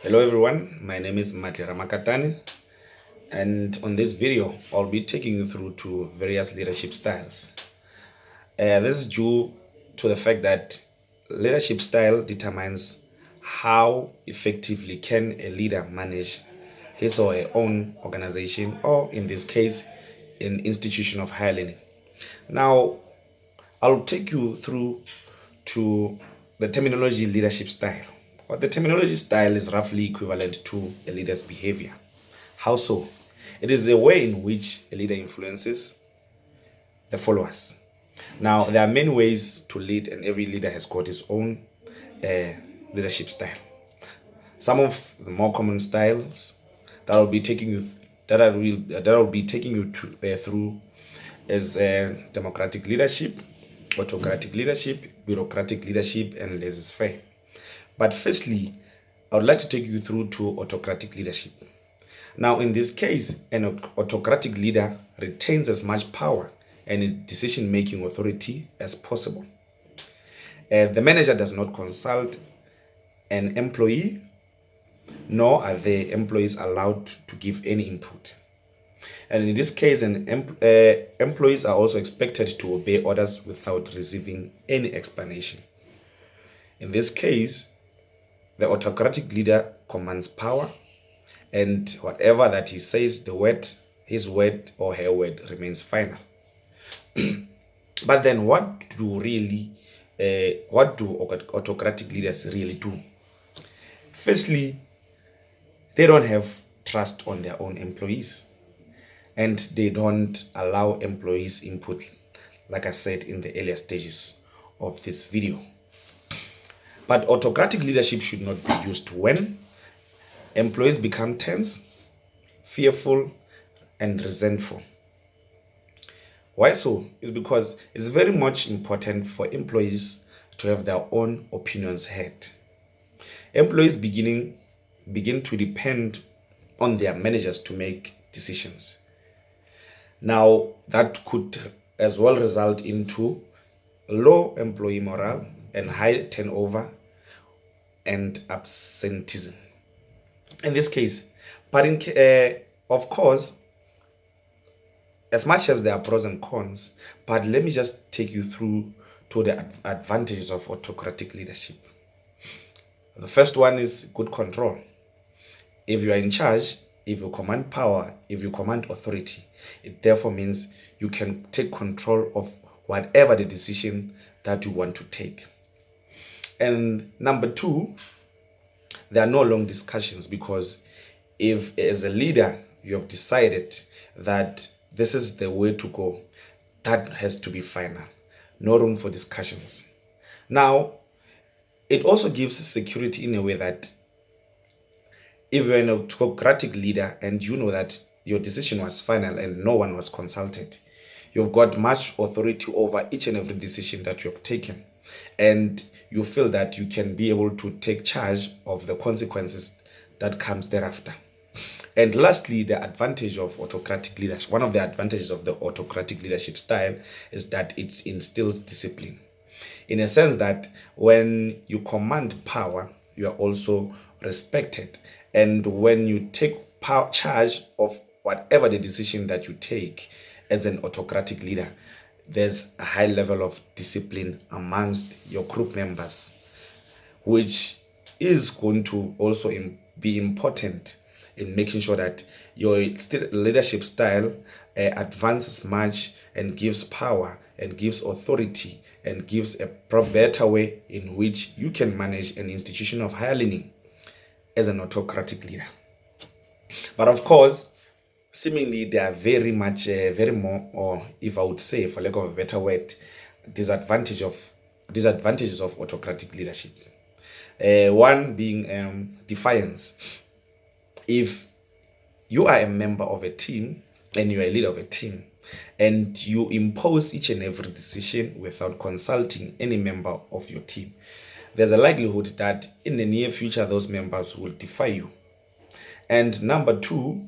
Hello everyone, my name is Mati Ramakatani, and on this video I'll be taking you through to various leadership styles. This is due to the fact that leadership style determines how effectively can a leader manage his or her own organization, or in this case an institution of higher learning. Now I'll take you through to the terminology leadership style. Or the terminology style is roughly equivalent to a leader's behavior. How so? It is a way in which a leader influences the followers. Now, there are many ways to lead, and every leader has got his own uh, leadership style. Some of the more common styles that I'll be taking you through is democratic leadership, autocratic leadership, bureaucratic leadership, and laissez-faire. But firstly, I would like to take you through to autocratic leadership. Now, in this case, an autocratic leader retains as much power and decision-making authority as possible. The manager does not consult an employee, nor are the employees allowed to give any input. And in this case, employees are also expected to obey orders without receiving any explanation. In this case, the autocratic leader commands power, and whatever that he says, his word or her word remains final. But then, what do autocratic leaders really do? Firstly, they don't have trust on their own employees, and they don't allow employees input, like I said in the earlier stages of this video. But autocratic leadership should not be used when employees become tense, fearful, and resentful. Why so? It's because it's very much important for employees to have their own opinions heard. Employees begin to depend on their managers to make decisions. Now, that could as well result into low employee morale and high turnover and absenteeism in this case. But of course, as much as there are pros and cons, but let me just take you through to the advantages of autocratic leadership. The first one is good control. If you are in charge, if you command power, if you command authority, it therefore means you can take control of whatever the decision that you want to take. And number two, there are no long discussions, because if as a leader you have decided that this is the way to go, that has to be final. No room for discussions. Now, it also gives security in a way that if you're an autocratic leader and you know that your decision was final and no one was consulted, you've got much authority over each and every decision that you have taken, and you feel that you can be able to take charge of the consequences that comes thereafter. And lastly, the advantage of autocratic leadership, one of the advantages of the autocratic leadership style is that it instills discipline, in a sense that when you command power, you are also respected. And when you take charge of whatever the decision that you take as an autocratic leader, there's a high level of discipline amongst your group members, which is going to also be important in making sure that your leadership style advances much and gives power and gives authority and gives a better way in which you can manage an institution of higher learning as an autocratic leader. But of course, seemingly there are very more, or if I would say, for lack of a better word, disadvantages of autocratic leadership. One being defiance. If you are a member of a team and you are a leader of a team, and you impose each and every decision without consulting any member of your team, there's a likelihood that in the near future those members will defy you. And number two,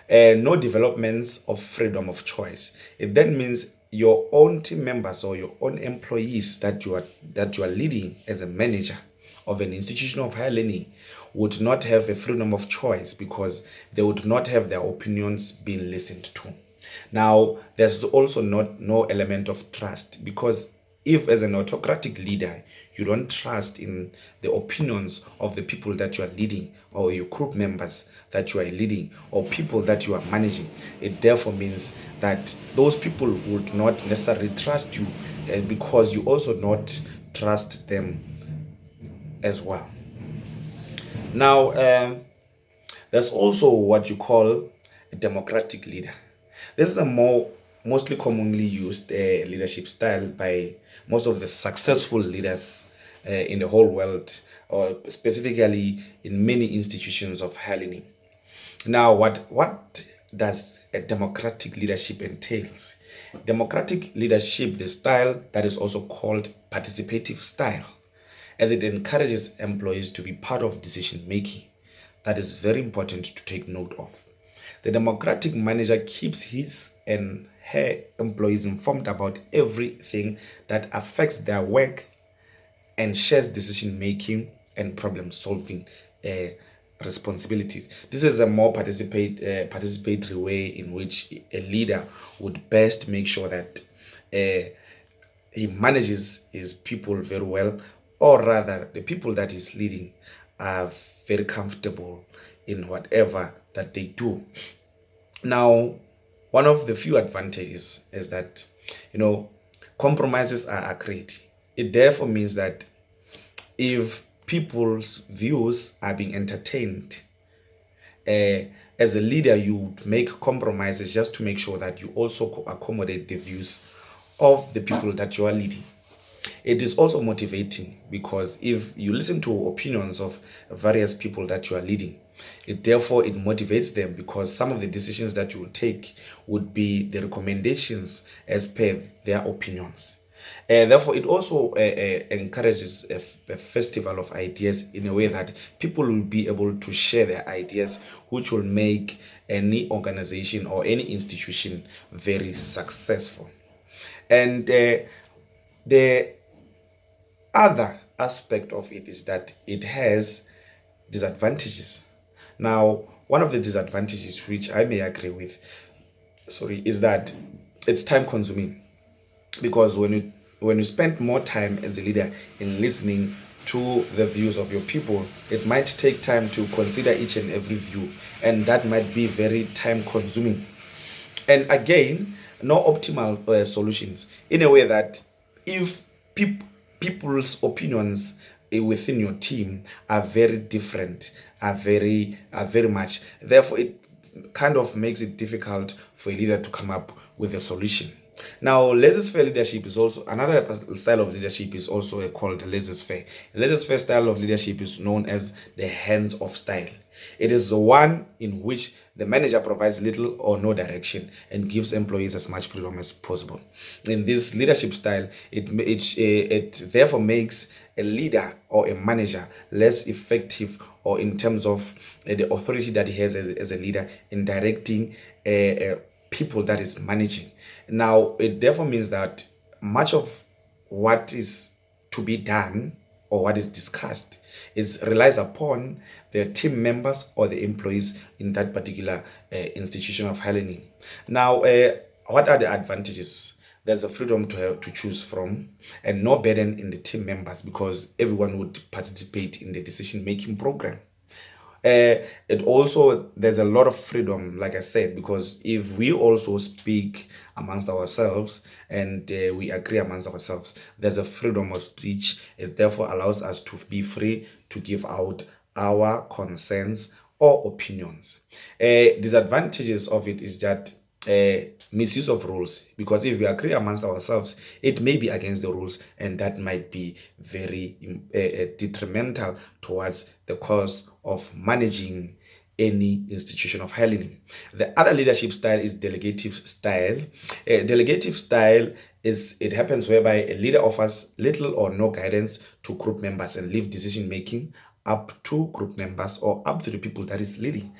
no developments of freedom of choice. It then means your own team members or your own employees that you are leading as a manager of an institution of higher learning would not have a freedom of choice because they would not have their opinions being listened to. Now, there's also no element of trust, because if as an autocratic leader you don't trust in the opinions of the people that you are leading, or your group members that you are leading, or people that you are managing, it therefore means that those people would not necessarily trust you, because you also not trust them as well. Now, there's also what you call a democratic leader. This is a mostly commonly used leadership style by most of the successful leaders in the whole world, or specifically in many institutions of higher learning. Now, what does a democratic leadership entails? Democratic leadership, the style that is also called participative style, as it encourages employees to be part of decision making. That is very important to take note of. The democratic manager keeps his and her employees informed about everything that affects their work and shares decision making and problem solving responsibilities. This is a more participatory way in which a leader would best make sure that he manages his people very well, or rather, the people that he's leading are very comfortable in whatever that they do. Now, one of the few advantages is that, compromises are agreed. It therefore means that if people's views are being entertained, as a leader, you would make compromises just to make sure that you also accommodate the views of the people that you are leading. It is also motivating, because if you listen to opinions of various people that you are leading, it motivates them, because some of the decisions that you will take would be the recommendations as per their opinions. Therefore, it also encourages a festival of ideas, in a way that people will be able to share their ideas, which will make any organization or any institution very successful. And the other aspect of it is that it has disadvantages. Now, one of the disadvantages, which I may agree with, is that it's time consuming, because when you spend more time as a leader in listening to the views of your people, it might take time to consider each and every view, and that might be very time consuming. And again, no optimal solutions, in a way that if people's opinions within your team are very different, are very much, therefore it kind of makes it difficult for a leader to come up with a solution. Now, laissez-faire leadership is also another style of leadership, is also called laissez-faire. Laissez-faire style of leadership is known as the hands-off style. It is the one in which the manager provides little or no direction and gives employees as much freedom as possible. In this leadership style, it therefore makes a leader or a manager less effective, or in terms of the authority that he has as a leader in directing people that is managing. Now, it therefore means that much of what is to be done, or what is discussed, relies upon the team members or the employees in that particular institution of higher learning. Now, what are the advantages? There's a freedom to choose from, and no burden in the team members, because everyone would participate in the decision-making program. It also, there's a lot of freedom, like I said, because if we also speak amongst ourselves and we agree amongst ourselves, there's a freedom of speech. It therefore allows us to be free to give out our concerns or opinions. Disadvantages of it is that misuse of rules, because if we agree amongst ourselves, it may be against the rules, and that might be very detrimental towards the cause of managing any institution of higher learning. The other leadership style is delegative style. Delegative style it happens whereby a leader offers little or no guidance to group members and leave decision making up to group members, or up to the people that is leading.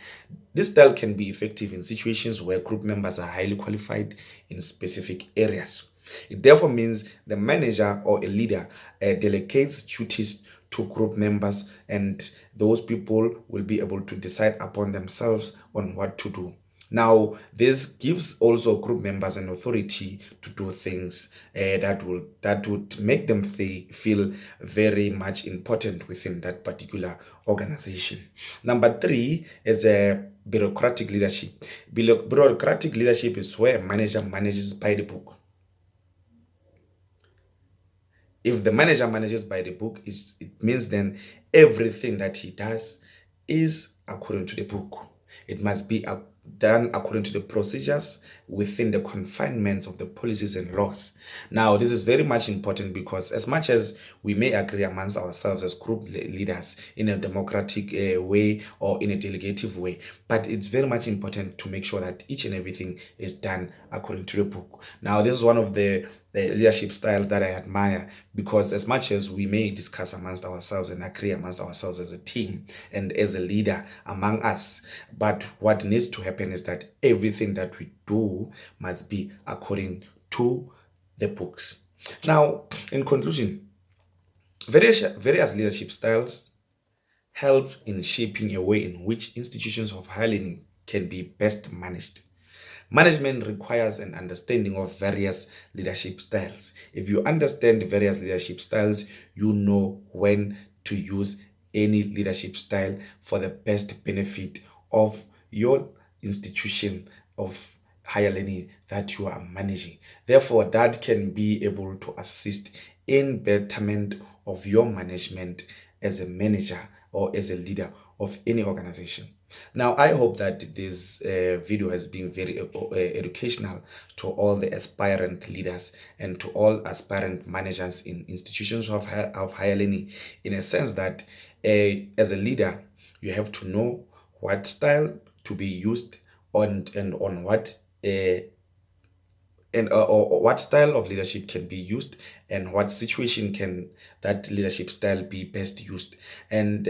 This style can be effective in situations where group members are highly qualified in specific areas. It therefore means the manager or a leader delegates duties to group members, and those people will be able to decide upon themselves on what to do. Now, this gives also group members an authority to do things that would make them feel very much important within that particular organization. Number 3 is a bureaucratic leadership. Bureaucratic leadership is where a manager manages by the book. If the manager manages by the book, it means then everything that he does is according to the book. It must be done according to the procedures within the confinements of the policies and laws. Now, this is very much important because as much as we may agree amongst ourselves as group leaders in a democratic way or in a delegative way, but it's very much important to make sure that each and everything is done according to the book. Now, this is one of the leadership style that I admire, because as much as we may discuss amongst ourselves and agree amongst ourselves as a team and as a leader among us, but what needs to happen is that everything that we do must be according to the books. Now, in conclusion, various leadership styles help in shaping a way in which institutions of higher learning can be best managed. Management requires an understanding of various leadership styles. If you understand various leadership styles, you know when to use any leadership style for the best benefit of your institution of higher learning that you are managing. Therefore, that can be able to assist in betterment of your management as a manager or as a leader of any organization. Now, I hope that this video has been very educational to all the aspirant leaders and to all aspirant managers in institutions of higher learning, in a sense that as a leader, you have to know what style to be used and on what or what style of leadership can be used, and what situation can that leadership style be best used, and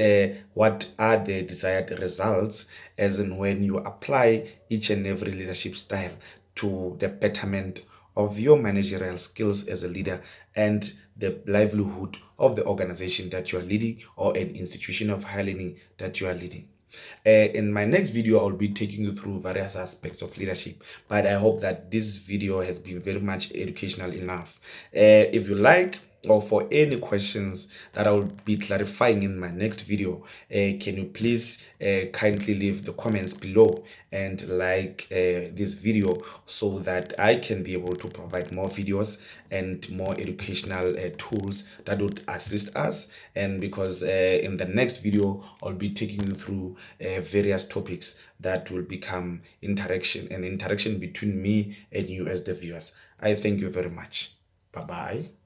what are the desired results as in when you apply each and every leadership style to the betterment of your managerial skills as a leader and the livelihood of the organization that you are leading or an institution of higher learning that you are leading. In my next video, I'll be taking you through various aspects of leadership, but I hope that this video has been very much educational enough. If you like, or for any questions that I will be clarifying in my next video, can you please kindly leave the comments below and like this video, so that I can be able to provide more videos and more educational tools that would assist us. And because in the next video, I'll be taking you through various topics that will become interaction between me and you as the viewers. I thank you very much. Bye bye.